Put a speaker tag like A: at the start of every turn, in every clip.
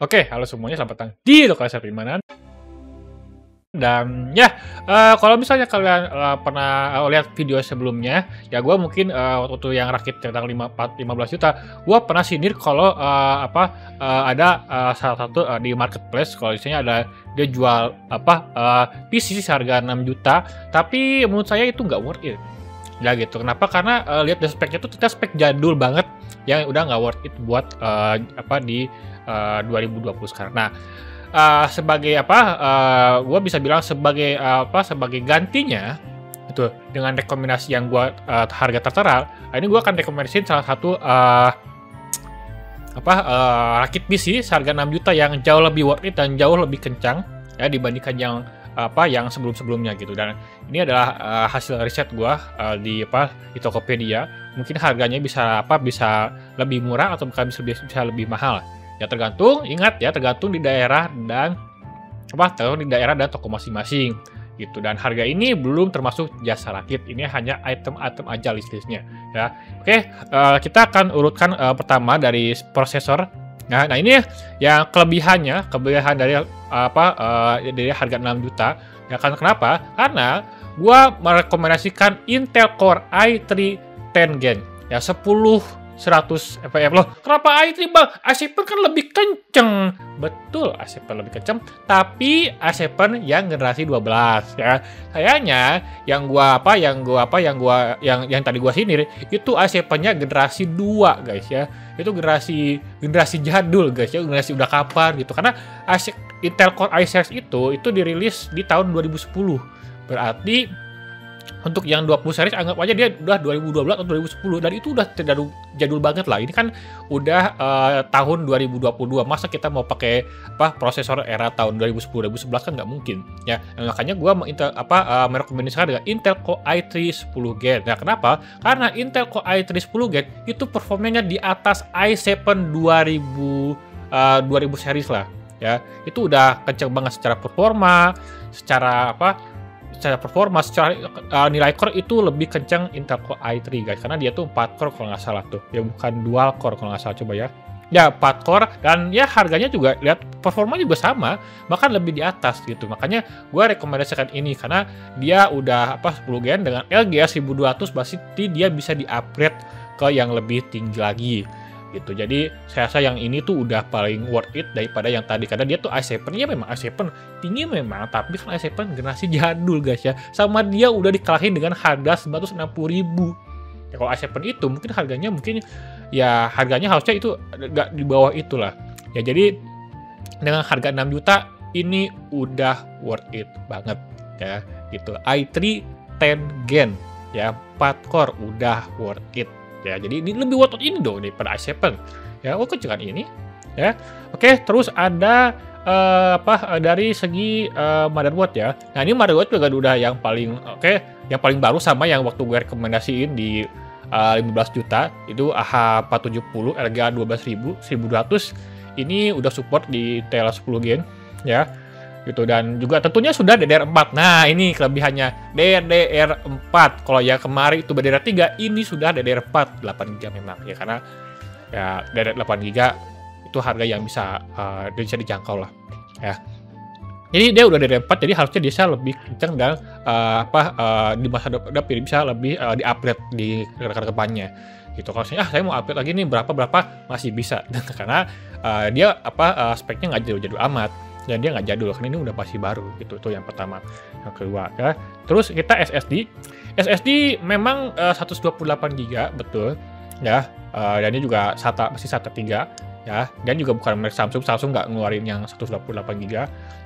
A: Oke, halo semuanya, selamat datang di lokasi Primanan. Dan ya, kalau misalnya kalian pernah lihat video sebelumnya, ya gue mungkin waktu yang rakit tentang 15 juta, gue pernah sindir kalau ada salah satu di marketplace, kalau misalnya ada dia jual PC seharga 6 juta, tapi menurut saya itu nggak worth it. Ya gitu. Kenapa? Karena lihat dari speknya tuh kita spek jadul banget, yang udah nggak worth it buat di 2020 sekarang. Nah, sebagai gue bisa bilang sebagai sebagai gantinya itu dengan rekomendasi yang gue harga tertera, ini gue akan rekomendasiin salah satu rakit PC seharga 6 juta yang jauh lebih worth it dan jauh lebih kencang ya dibandingkan yang sebelum-sebelumnya gitu. Dan ini adalah hasil riset gue di Tokopedia. Mungkin harganya bisa lebih murah atau bisa lebih mahal. Ya tergantung, ingat ya, tergantung di daerah dan toko masing-masing gitu. Dan harga ini belum termasuk jasa rakit, ini hanya item-item aja list-listnya ya. Oke, kita akan urutkan pertama dari prosesor. Nah ini yang kelebihan dari dari harga 6 juta ya. Kan kenapa? Karena gua merekomendasikan Intel Core i3 10 Gen ya, 100 fps loh. Kenapa i3 bang? i7 kan lebih kenceng. Betul, i7 lebih kenceng, tapi i7 yang generasi 12 ya. Sayangnya yang tadi gua sinir itu i7-nya generasi 2 guys ya. Itu generasi jadul guys ya, generasi udah kapan gitu. Karena Intel Core i7 itu dirilis di tahun 2010. Berarti untuk yang 20 series anggap aja dia udah 2012 atau 2010, dan itu udah jadul banget lah. Ini kan udah tahun 2022. Masa kita mau pakai prosesor era tahun 2010 2011 kan nggak mungkin ya. Nah, makanya gua merekomendasikan dengan Intel Core i3 10 Gen. Nah, kenapa? Karena Intel Core i3 10 Gen itu performanya di atas i7 2000 series lah ya. Itu udah kenceng banget secara performa, secara nilai core itu lebih kencang Intel Core i3 guys, karena dia tuh 4 core kalau nggak salah tuh ya, bukan dual core kalau nggak salah. Coba ya 4 core, dan ya harganya juga lihat performa juga sama, bahkan lebih di atas gitu. Makanya gue rekomendasikan ini karena dia udah 10 gen dengan LGA 1200, pasti dia bisa di-upgrade ke yang lebih tinggi lagi gitu. Jadi saya rasa yang ini tuh udah paling worth it daripada yang tadi, karena dia tuh i7 ya, memang i7 tinggi memang, tapi kan i7 generasi jadul guys ya. Sama dia udah dikalahin dengan harga 960.000 ya. Kalau i7 itu mungkin harganya harusnya itu nggak di bawah itulah ya. Jadi dengan harga 6 juta ini udah worth it banget ya gitu. i3 10 Gen ya, 4 core udah worth it ya. Jadi ini lebih worth it ini dong daripada i7 ya. Kencengan ini ya. Oke, terus ada dari segi motherboard ya. Nah, ini motherboard juga udah yang paling yang paling baru sama yang waktu gue rekomendasiin di 15 juta itu AH470 LGA 12.000 1200. Ini udah support di TL 10 Gen ya gitu, dan juga tentunya sudah DDR4. Nah, ini kelebihannya DDR4. Kalau yang kemarin itu DDR3, ini sudah DDR4 8GB memang ya, karena ya DDR 8GB itu harga yang bisa dijangkau lah ya. Jadi dia udah DDR4, jadi harusnya bisa lebih kencang dan di masa depan bisa lebih di-upgrade di depannya gitu. Kalau saya mau upgrade lagi nih berapa masih bisa karena dia speknya nggak jadul amat, dan dia nggak jadul karena ini udah pasti baru gitu. Itu yang pertama. Yang kedua ya, terus kita SSD memang 128GB betul ya, dan ini juga masih SATA 3 ya, dan juga bukan merek Samsung nggak ngeluarin yang 128GB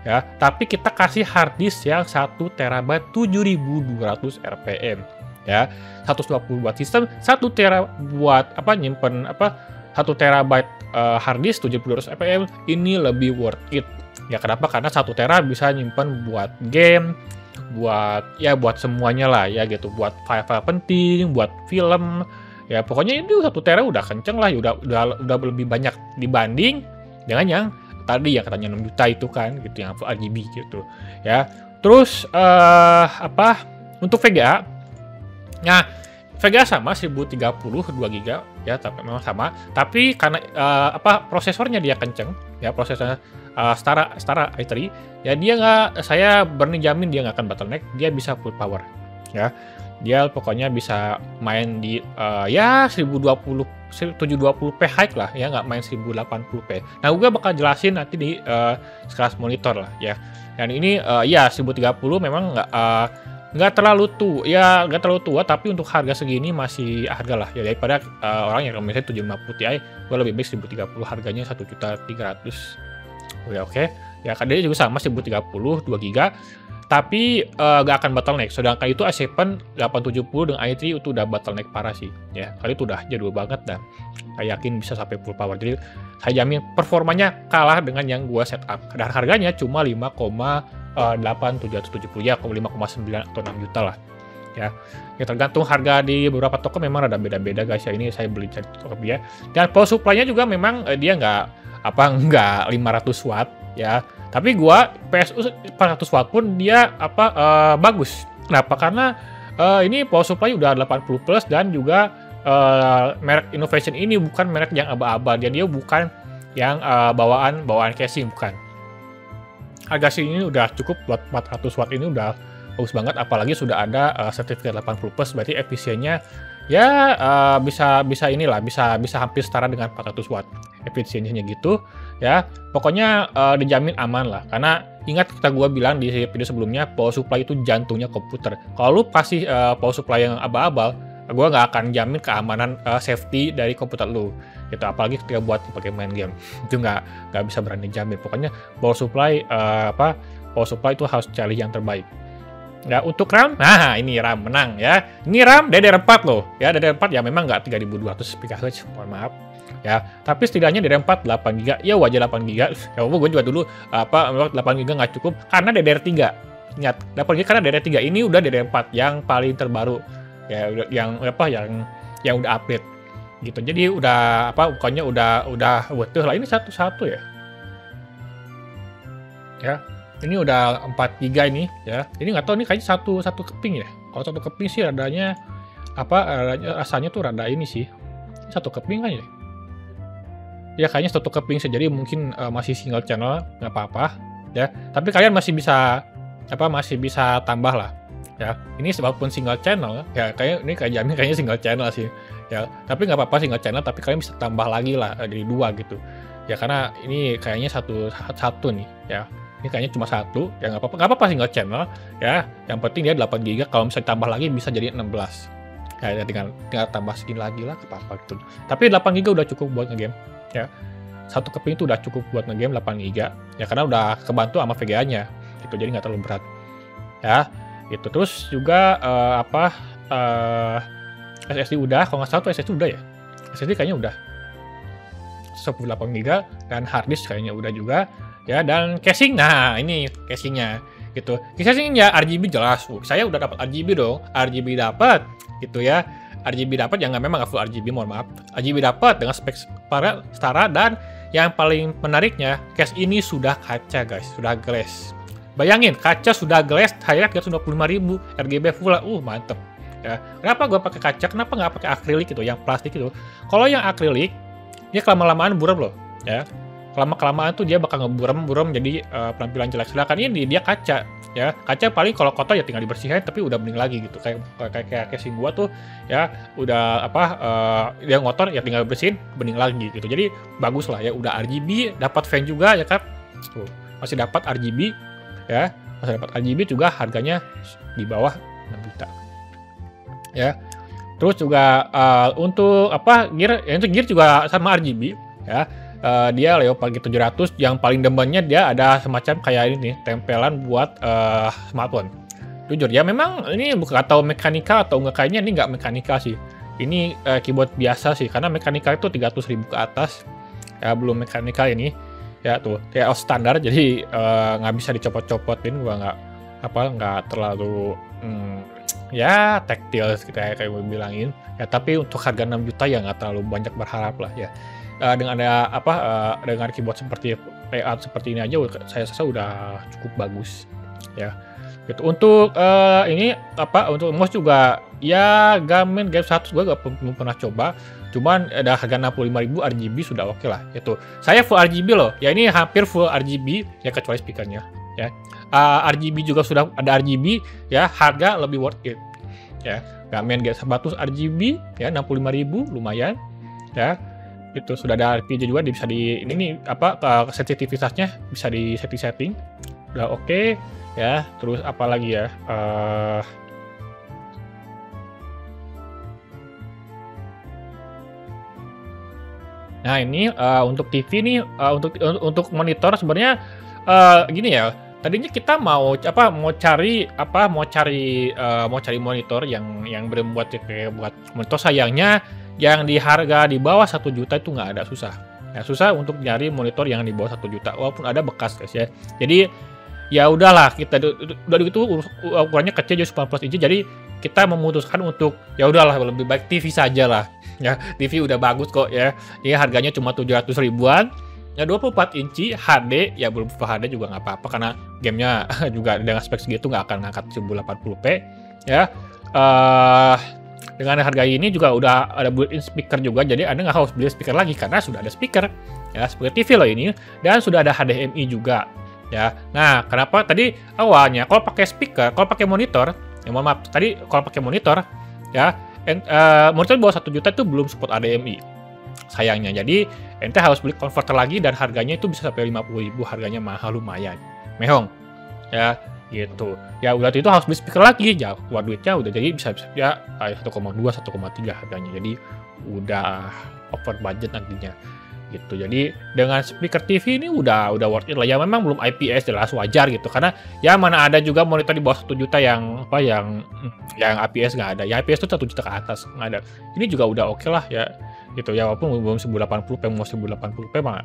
A: ya, tapi kita kasih hard disk yang 1 TB 7200 RPM ya, 120 buat sistem, 1 TB buat nyimpen 1 TB hard disk 7200 RPM. Ini lebih worth it ya. Kenapa? Karena 1 TB bisa nyimpen buat game, buat semuanya lah ya gitu, buat file-file penting, buat film ya. Pokoknya itu 1 TB udah kenceng lah, udah lebih banyak dibanding dengan yang tadi yang katanya 6 juta itu kan gitu, yang full RGB gitu ya. Terus untuk VGA, nah VGA sama 1030 2GB ya, tapi memang sama, tapi karena prosesornya dia kenceng ya prosesor setara i3 ya, saya berani jamin dia nggak akan bottleneck, dia bisa full power ya. Dia pokoknya bisa main di ya 720p high lah ya, nggak main 1080p. Nah, gue bakal jelasin nanti di sekelas monitor lah ya. Dan ini ya 1030 memang nggak terlalu tua, tapi untuk harga segini masih harga lah ya, daripada orang yang misalnya 750 Ti, gue lebih baik 1030, harganya 1.300.000. Udah oke. Ya, dia juga sama 1030 2GB. Tapi nggak akan bottleneck. Sedangkan itu i7 870 dengan i3 itu udah bottleneck parah sih. Ya, kali itu udah jadul banget dan saya yakin bisa sampai full power. Jadi saya jamin performanya kalah dengan yang gua setup. Dan harganya cuma 5,8770 ya, 5,9 atau 6 juta lah. Ya, tergantung harga di beberapa toko memang ada beda-beda guys ya. Ini saya beli dari toko dia. Dan power supply-nya juga memang dia nggak 500 watt ya. Tapi gua PSU 400 watt pun dia bagus. Kenapa? Karena ini power supply udah 80 plus dan juga merek Innovation ini bukan merek yang aba-aba, dan dia bukan yang bawaan casing, bukan. Harga sini udah cukup buat 400 watt ini udah bagus banget, apalagi sudah ada sertifikat 80 plus, berarti efisiennya ya bisa hampir setara dengan 400 watt efisiensinya gitu ya. Pokoknya dijamin aman lah, karena ingat gua bilang di video sebelumnya, power supply itu jantungnya komputer. Kalau lu kasih power supply yang abal-abal, gua nggak akan jamin keamanan safety dari komputer lu gitu, apalagi ketika buat pakai main game itu nggak bisa berani jamin. Pokoknya power supply itu harus cari yang terbaik. Ya, untuk RAM, nah ini RAM menang ya. Ini RAM DDR4 loh. Ya, DDR4 ya memang nggak 3200 MHz, mohon maaf. Ya, tapi setidaknya DDR4 8GB. Ya wajar 8GB. Ya gue juga dulu 8GB nggak cukup karena DDR3. Ingat, 8GB karena DDR3. Ini udah DDR4 yang paling terbaru. Ya, yang udah update. Gitu. Jadi udah pokoknya udah betul lah, ini satu-satu ya. Ya. Ini udah 4 GB ini ya. Ini nggak tahu nih, kayaknya satu keping ya. Kalau satu keping sih radanya rasanya tuh rada ini sih. Satu keping kan ya. Ya kayaknya satu keping sih. Jadi mungkin masih single channel, nggak apa-apa ya. Tapi kalian masih bisa tambah lah. Ya, ini walaupun single channel ya, kayaknya single channel sih. Ya, tapi nggak apa-apa single channel, tapi kalian bisa tambah lagi lah dari 2 gitu. Ya karena ini kayaknya satu nih ya. Ini kayaknya cuma satu, ya nggak apa-apa single channel ya. Yang penting dia 8 GB, kalau misalnya tambah lagi bisa jadi 16. Ya tinggal tambah segini lagi lah, apa-apa gitu. Tapi 8 GB udah cukup buat ngegame ya. Satu keping itu udah cukup buat ngegame 8 GB ya, karena udah kebantu sama VGA-nya gitu, jadi nggak terlalu berat ya. Itu terus juga SSD udah, kalau nggak salah tuh SSD udah ya. SSD kayaknya udah 18 GB, dan hard disk kayaknya udah juga. Ya, dan casing, nah ini casingnya gitu. Casingnya RGB jelas. Saya udah dapat RGB dong. RGB dapat gitu ya. RGB dapat, yang memang nggak full RGB, mohon maaf. RGB dapat dengan spek setara, dan yang paling menariknya, case ini sudah kaca guys, sudah glass. Bayangin, kaca sudah glass, harga 325.000, RGB full, mantep. Ya, kenapa gue pakai kaca? Kenapa nggak pakai akrilik gitu, yang plastik itu? Kalau yang akrilik, dia kelama-lamaan buram loh, ya. Kelamaan tuh dia bakal ngeburam jadi penampilan jelek. Sedangkan ini dia kaca ya. Kaca paling kalau kotor ya tinggal dibersihin, tapi udah bening lagi gitu. Kayak casing gua tuh ya udah dia ngotor ya tinggal bersihin, bening lagi gitu. Jadi bagus lah ya, udah RGB, dapat fan juga ya kan. Tuh, masih dapat RGB ya. Masih dapat RGB juga, harganya di bawah 6 juta. Ya. Terus juga untuk gear juga sama RGB ya. Dia Leopard G700, yang paling demennya dia ada semacam kayak ini nih, tempelan buat smartphone. Jujur ya, memang ini bukan atau mekanika atau enggak, kayaknya ini nggak mekanika sih. Ini keyboard biasa sih, karena mekanika itu 300.000 ke atas. Ya belum mekanika ini. Ya tuh, kayak standar, jadi nggak bisa dicopot-copotin, gua nggak terlalu ya tactile kayak gue bilangin. Ya tapi untuk harga 6 juta ya nggak terlalu banyak berharap lah ya. Dengan ada dengan keyboard seperti layout seperti ini aja, saya rasa udah cukup bagus ya. Gitu. Untuk untuk mouse juga ya, Game 100 gue belum pernah coba. Cuman ada harga 65.000 RGB sudah oke lah itu. Saya full RGB loh. Ya ini hampir full RGB ya kecuali speakernya ya. RGB juga sudah ada RGB ya, harga lebih worth it ya. Gamen G100 RGB ya 65.000 lumayan ya. Itu sudah ada RPJ juga bisa di ini nih apa sensitivitasnya bisa di setting udah oke ya. Terus apa lagi ya, nah ini untuk TV nih, untuk monitor sebenarnya gini ya, tadinya kita mau cari monitor yang berbuat kayak buat monitor, sayangnya yang di harga di bawah 1 juta itu nggak ada, susah. Ya, susah untuk nyari monitor yang di bawah 1 juta walaupun ada bekas guys ya. Jadi ya udahlah, kita udah gitu ukurannya kecil jadi 19 inci, jadi kita memutuskan untuk ya udahlah lebih baik TV saja lah. Ya, TV udah bagus kok ya. Ini harganya cuma 700 ribuan. Ya 24 inci HD, ya belum Full HD juga nggak apa-apa karena gamenya juga dengan spek segitu nggak akan ngangkat 1080p ya. Dengan harga ini juga udah ada built-in speaker juga, jadi Anda nggak harus beli speaker lagi karena sudah ada speaker ya, speaker TV loh ini, dan sudah ada HDMI juga ya. Nah, kenapa tadi awalnya kalau pakai speaker, kalau pakai monitor, ya mohon maaf, tadi kalau pakai monitor ya, monitor di bawah 1 juta itu belum support HDMI sayangnya. Jadi ente harus beli converter lagi dan harganya itu bisa sampai 50.000, harganya mahal lumayan. Mehong. Ya, gitu. Ya udah itu harus beli speaker lagi, ya keluar duitnya udah jadi bisa ya 1,2 1,3 harganya. Jadi udah over budget nantinya. Gitu. Jadi dengan speaker TV ini udah worth it lah. Ya memang belum IPS, jelas wajar gitu. Karena ya mana ada juga monitor di bawah 1 juta yang IPS nggak ada. Ya IPS itu 1 juta ke atas nggak ada. Ini juga udah oke lah ya. Gitu ya, walaupun belum 1080p, mau 1080p mah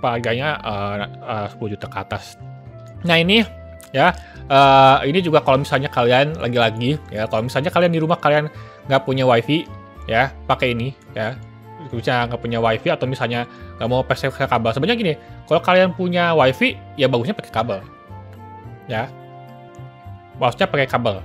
A: harganya 10 juta ke atas. Nah ini ya, ini juga kalau misalnya kalian lagi-lagi ya, kalau misalnya kalian di rumah kalian nggak punya wifi ya, pakai ini ya. Misalnya nggak punya wifi atau misalnya nggak mau pakai kabel, sebenarnya gini, kalau kalian punya wifi ya bagusnya pakai kabel ya, bagusnya pakai kabel.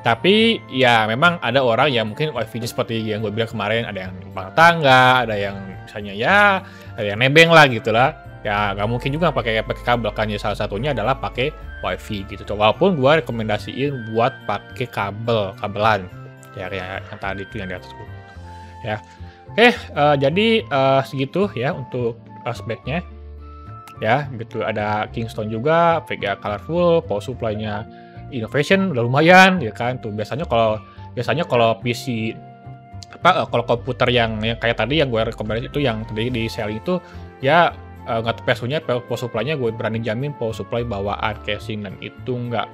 A: Tapi ya memang ada orang yang mungkin wifi-nya seperti yang gue bilang kemarin, ada yang numpang tangga, ada yang misalnya ya ada yang nebeng lah gitu lah. Ya nggak mungkin juga pakai kabel kan, ya salah satunya adalah pakai wifi gitu. Walaupun gue rekomendasiin buat pakai kabelan ya, kayak yang tadi itu yang di atas ya. Oke, jadi segitu ya untuk speknya ya. Gitu, ada Kingston juga, VGA colorful, power supply-nya Innovation udah lumayan ya kan. Tuh biasanya kalau PC kalau komputer yang kayak tadi yang gue rekomendasi itu, yang tadi di selling itu ya nggak PSU-nya, power supply-nya gue berani jamin power supply bawaan casing, dan itu nggak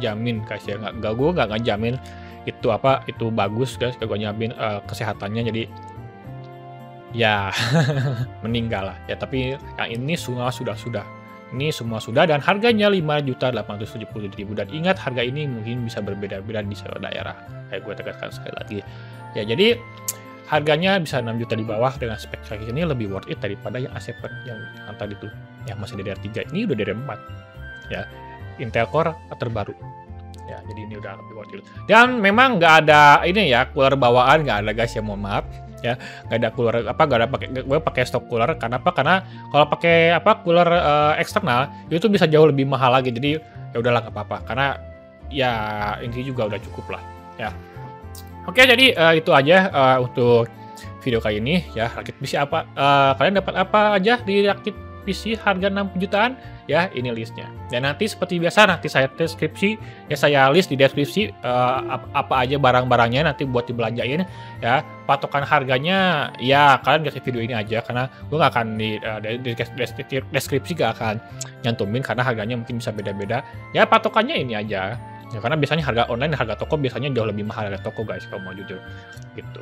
A: jamin guys ya, gue nggak ngajamin itu bagus guys, gue jamin kesehatannya. Jadi ya meninggal lah ya, tapi yang ini semua sudah dan harganya 5.877.000, dan ingat harga ini mungkin bisa berbeda-beda di seluruh daerah, kayak gue tegaskan sekali lagi ya. Jadi harganya bisa 6 juta di bawah, dengan spek kayak ini lebih worth it daripada yang A7 yang tadi tuh yang masih DDR3, ini udah DDR4 ya, Intel Core terbaru ya. Jadi ini udah lebih worth it, dan memang nggak ada ini ya, cooler bawaan nggak ada guys ya, mohon maaf ya, nggak ada cooler gue pakai stok cooler. Karena kalau pakai cooler eksternal itu bisa jauh lebih mahal lagi. Jadi ya udahlah, nggak apa-apa, karena ya ini juga udah cukup lah ya. Oke, jadi itu aja untuk video kali ini ya. Rakit PC kalian dapat apa aja di rakit PC harga 60 jutaan ya, ini listnya. Dan nanti seperti biasa, nanti saya deskripsi ya, saya list di deskripsi apa aja barang-barangnya nanti buat dibelanjain ya. Patokan harganya ya kalian lihat video ini aja, karena gue nggak akan di deskripsi gak akan nyantumin, karena harganya mungkin bisa beda-beda ya. Patokannya ini aja ya, karena biasanya harga online dan harga toko biasanya jauh lebih mahal harga toko guys, kalau mau jujur gitu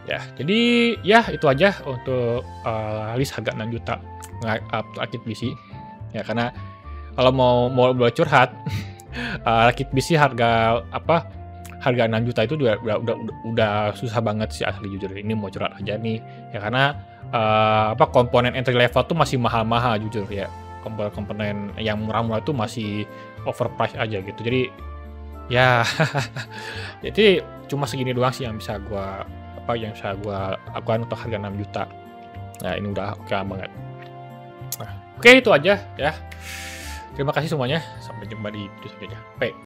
A: ya. Jadi ya itu aja untuk list harga 6 juta rakit PC ya. Karena kalau mau curhat rakit PC harga 6 juta itu udah susah banget sih asli, jujur ini mau curhat aja nih ya. Karena komponen entry level tuh masih mahal-mahal jujur ya, komponen yang murah-murah itu masih overpriced aja gitu. Jadi Ya, jadi cuma segini doang sih yang bisa gua lakukan untuk harga 6 juta. Nah, ini udah oke banget. Nah, oke itu aja ya. Terima kasih semuanya. Sampai jumpa di video selanjutnya. Bye.